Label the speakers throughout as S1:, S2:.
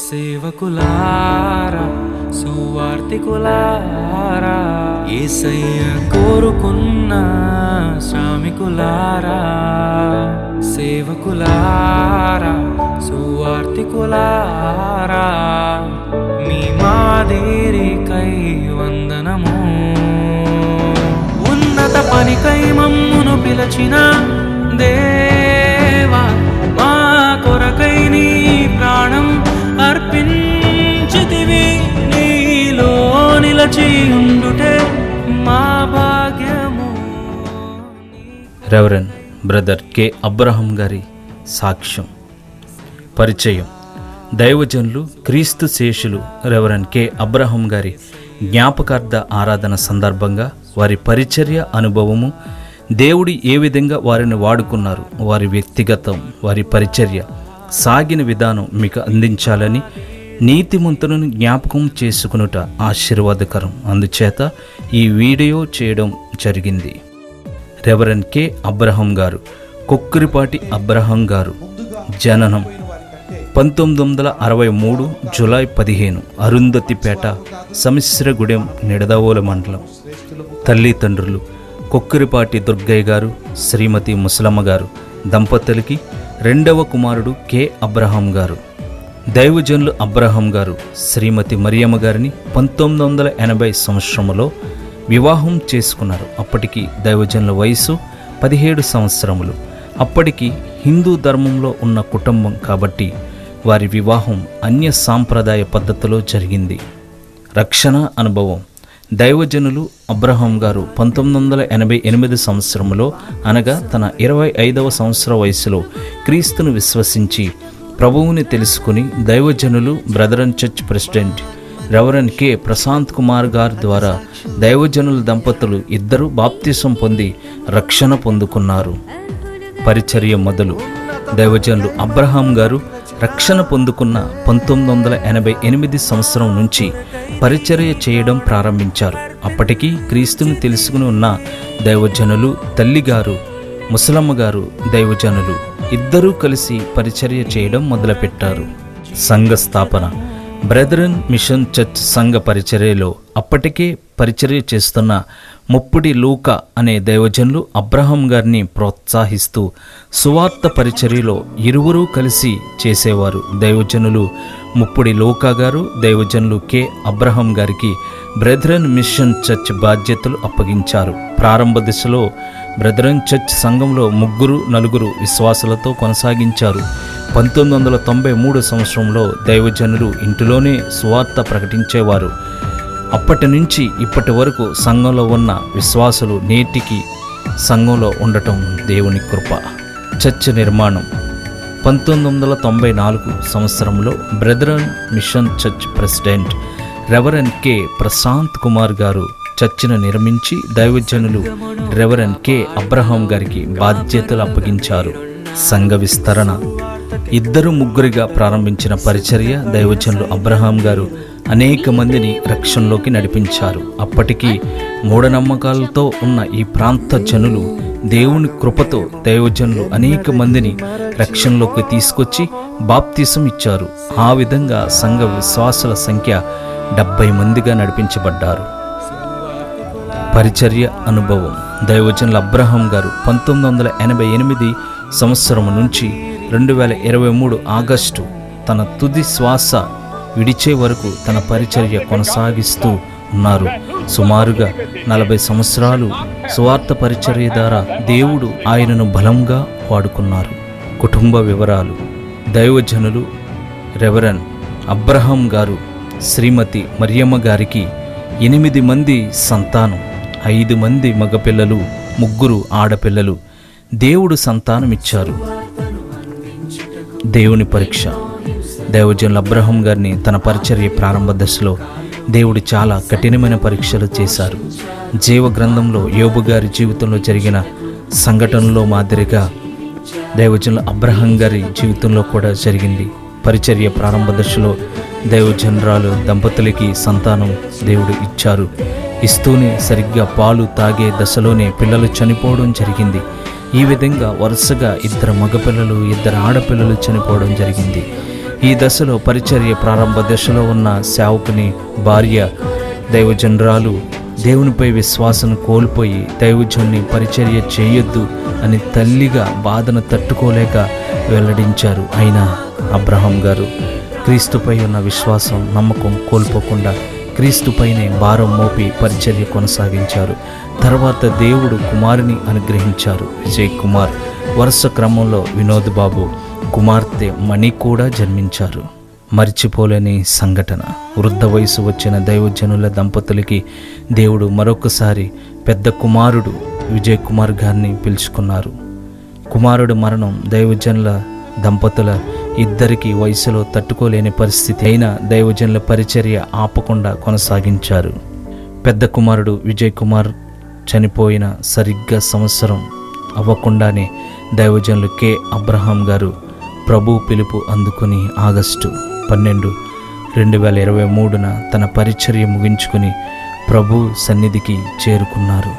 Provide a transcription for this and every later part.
S1: సేవకులారా సువార్తికులారా యేసయ్య కోరుకున్న శ్రామికులారా సేవకులారా సువార్తికులారా మీ మాదిరికై వందనము ఉన్నత పనికై మమ్మును పిలచిన దేవా మా కొరకై నీ ప్రాణం అర్పించితివి నీలో నిలచి ఉండుటే మా భాగ్యము.
S2: రెవరెండ్ బ్రదర్ కె అబ్రహం గారి సాక్ష్యం. పరిచయం. దైవజనులు క్రీస్తు శేషులు రెవరెండ్ కె అబ్రహం గారి జ్ఞాపకార్థ ఆరాధన సందర్భంగా వారి పరిచర్య అనుభవము, దేవుడు ఏ విధంగా వారిని వాడుకున్నారు, వారి వ్యక్తిగతం, వారి పరిచర్య సాగిన విధానం మీకు అందించాలని నీతిమంతులను జ్ఞాపకం చేసుకునుట ఆశీర్వాదకరం. అందుచేత ఈ వీడియో చేయడం జరిగింది. రెవరెండ్ కె అబ్రహం గారు, కొక్కిరిపాటి అబ్రహం గారు. జననం 1963 జూలై 15, అరుంధతిపేట, సమిశ్రగూడెం, నిడదవోలు మండలం. తల్లిదండ్రులు కొక్కిరిపాటి దుర్గయ్య గారు, శ్రీమతి ముసలమ్మ గారు. దంపతులకి రెండవ కుమారుడు కె అబ్రహం గారు. దైవజనులు అబ్రహం గారు శ్రీమతి మరియమ్మ గారిని 1980 సంవత్సరంలో వివాహం చేసుకున్నారు. అప్పటికి దైవజనుల వయసు 17 సంవత్సరములు. అప్పటికి హిందూ ధర్మంలో ఉన్న కుటుంబం కాబట్టి వారి వివాహం అన్య సాంప్రదాయ పద్ధతిలో జరిగింది. రక్షణ అనుభవం. దైవజనులు అబ్రహం గారు 1988 సంవత్సరంలో, అనగా తన 25వ సంవత్సర వయసులో క్రీస్తును విశ్వసించి ప్రభువుని తెలుసుకుని దైవజనులు brethren church president reverend K Prashant Kumar గారి ద్వారా దైవజనుల దంపతులు ఇద్దరు బాప్తిసం పొంది రక్షణ పొందుకున్నారు. పరిచర్య మొదలు. దైవజనులు అబ్రహాం గారు రక్షణ పొందుకున్న 1988 సంవత్సరం నుంచి పరిచర్య చేయడం ప్రారంభించారు. అప్పటికి క్రీస్తుని తెలుసుకుని ఉన్న దైవజనులు తల్లిగారు ముసలమ్మ గారు దైవజనులు ఇద్దరూ కలిసి పరిచర్య చేయడం మొదలుపెట్టారు. సంఘ స్థాపన. బ్రదరన్ మిషన్ చర్చ్ సంఘ పరిచర్యలో అప్పటికే పరిచర్య చేస్తున్న ముప్పుడి లూకా అనే దైవజనులు అబ్రహం గారిని ప్రోత్సహిస్తూ సువార్త పరిచర్యలో ఇరువురూ కలిసి చేసేవారు. దైవజనులు ముప్పుడి లూకా గారు దైవజనులు కె అబ్రహం గారికి బ్రదరన్ మిషన్ చర్చ్ బాధ్యతలు అప్పగించారు. ప్రారంభ దశలో బ్రదరన్ చర్చ్ సంఘంలో 3-4 విశ్వాసులతో కొనసాగించారు. 1993 సంవత్సరంలో దైవజనులు ఇంటిలోనే సువార్త ప్రకటించేవారు. అప్పటి నుంచి ఇప్పటి వరకు సంఘంలో ఉన్న విశ్వాసులు నేటికి సంఘంలో ఉండటం దేవుని కృప. చర్చ్ నిర్మాణం. 1994 సంవత్సరంలో brethren mission church president reverend K Prashant Kumar గారు చర్చిని నిర్మించి దైవజనులు రెవరెండ్ కె అబ్రహం గారికి బాధ్యతలు అప్పగించారు. సంఘ విస్తరణ. 2-3గా ప్రారంభించిన పరిచర్య దైవజనులు అబ్రహాం గారు అనేక మందిని రక్షణలోకి నడిపించారు. అప్పటికి మూఢనమ్మకాలతో ఉన్న ఈ ప్రాంత జనులు దేవుని కృపతో దైవజనులు అనేక మందిని రక్షణలోకి తీసుకొచ్చి బాప్తిసం ఇచ్చారు. ఆ విధంగా సంఘ విశ్వాసుల సంఖ్య 70 మందిగా నడిపించబడ్డారు. పరిచర్య అనుభవం. దైవజనులు అబ్రహాం గారు 1988 సంవత్సరం నుంచి 2023 ఆగస్టు తన తుది శ్వాస విడిచే వరకు తన పరిచర్య కొనసాగిస్తూ ఉన్నారు. సుమారుగా 40 సంవత్సరాలు సువార్త పరిచర్య ద్వారా దేవుడు ఆయనను బలంగా వాడుకున్నారు. కుటుంబ వివరాలు. దైవజనులు రెవరెండ్ అబ్రహాం గారు శ్రీమతి మరియమ్మ గారికి 8 మంది సంతానం, 5 మంది మగపిల్లలు, 3 ఆడపిల్లలు. దేవుడు సంతానమిచ్చారు. దేవుని పరీక్ష. దైవజనులు అబ్రహాం గారిని తన పరిచర్య ప్రారంభ దశలో దేవుడు చాలా కఠినమైన పరీక్షలు చేశారు. జీవ గ్రంథంలో యోబు గారి జీవితంలో జరిగిన సంఘటనలో మాదిరిగా దైవజనులు అబ్రహాం గారి జీవితంలో కూడా జరిగింది. పరిచర్య ప్రారంభ దశలో దైవజనరాలు దంపతులకి సంతానం దేవుడు ఇచ్చారు. ఇస్తూనే సరిగ్గా పాలు తాగే దశలోనే పిల్లలు చనిపోవడం జరిగింది. ఈ విధంగా వరుసగా 2 మగపిల్లలు 2 ఆడపిల్లలు చనిపోవడం జరిగింది. ఈ దశలో పరిచర్య ప్రారంభ దశలో ఉన్న సేవకుని భార్య దైవజనరాలు దేవునిపై విశ్వాసం కోల్పోయి దైవజనుని పరిచర్య చేయొద్దు అని తల్లిగా బాధను తట్టుకోలేక వెల్లడించారు. అయినా అబ్రహాం గారు క్రీస్తుపై ఉన్న విశ్వాసం, నమ్మకం కోల్పోకుండా క్రీస్తుపైనే భారం మోపి పరిచర్య కొనసాగించారు. తర్వాత దేవుడు కుమారుని అనుగ్రహించారు. విజయ్ కుమార్ వరుస క్రమంలో వినోద్ బాబు కుమార్తె మణి కూడా జన్మించారు. మరిచిపోలేని సంఘటన. వృద్ధ వయసు వచ్చిన దైవజనుల దంపతులకి దేవుడు మరొకసారి పెద్ద కుమారుడు విజయ్ కుమార్ గారిని పిలుచుకున్నారు. కుమారుడు మరణం దైవజనుల దంపతుల ఇద్దరికి వయసులో తట్టుకోలేని పరిస్థితి అయినా దైవజనుల పరిచర్య ఆపకుండా కొనసాగించారు. పెద్ద కుమారుడు విజయ్ కుమార్ చనిపోయిన సరిగ్గా సంవత్సరం అవ్వకుండానే దైవజనులు కె అబ్రహాం గారు ప్రభు పిలుపు అందుకుని ఆగస్టు 12, 2023 తన పరిచర్య ముగించుకుని ప్రభు సన్నిధికి చేరుకున్నారు.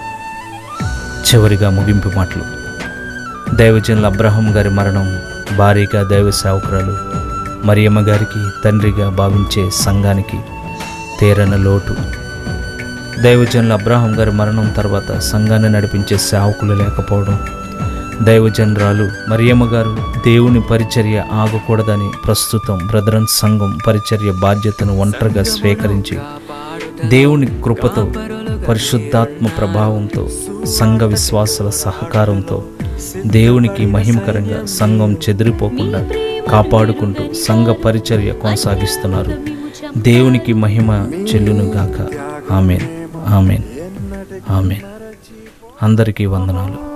S2: చివరిగా ముగింపు మాటలు. దైవజనుల అబ్రహాం గారి మరణం భార్యగా దైవ సేవకురాలు మరియమ్మ గారికి, తండ్రిగా భావించే సంఘానికి తీరని లోటు. దైవజనుల అబ్రహాం గారి మరణం తర్వాత సంఘాన్ని నడిపించే సేవకులు లేకపోవడం. దైవజనరాలు మరియమ్మ గారు దేవుని పరిచర్య ఆగకూడదని ప్రస్తుతం బ్రదరన్ సంఘం పరిచర్య బాధ్యతను ఒంటరిగా స్వీకరించి దేవుని కృపతో, పరిశుద్ధాత్మ ప్రభావంతో, సంఘ విశ్వాసాల సహకారంతో దేవునికి మహిమకరంగా సంఘం చెదిరిపోకుండా కాపాడుకుంటూ సంఘ పరిచర్య కొనసాగిస్తున్నారు. దేవునికి మహిమ చెల్లునుగాక. ఆమేన్, ఆమేన్, ఆమేన్. అందరికీ వందనాలు.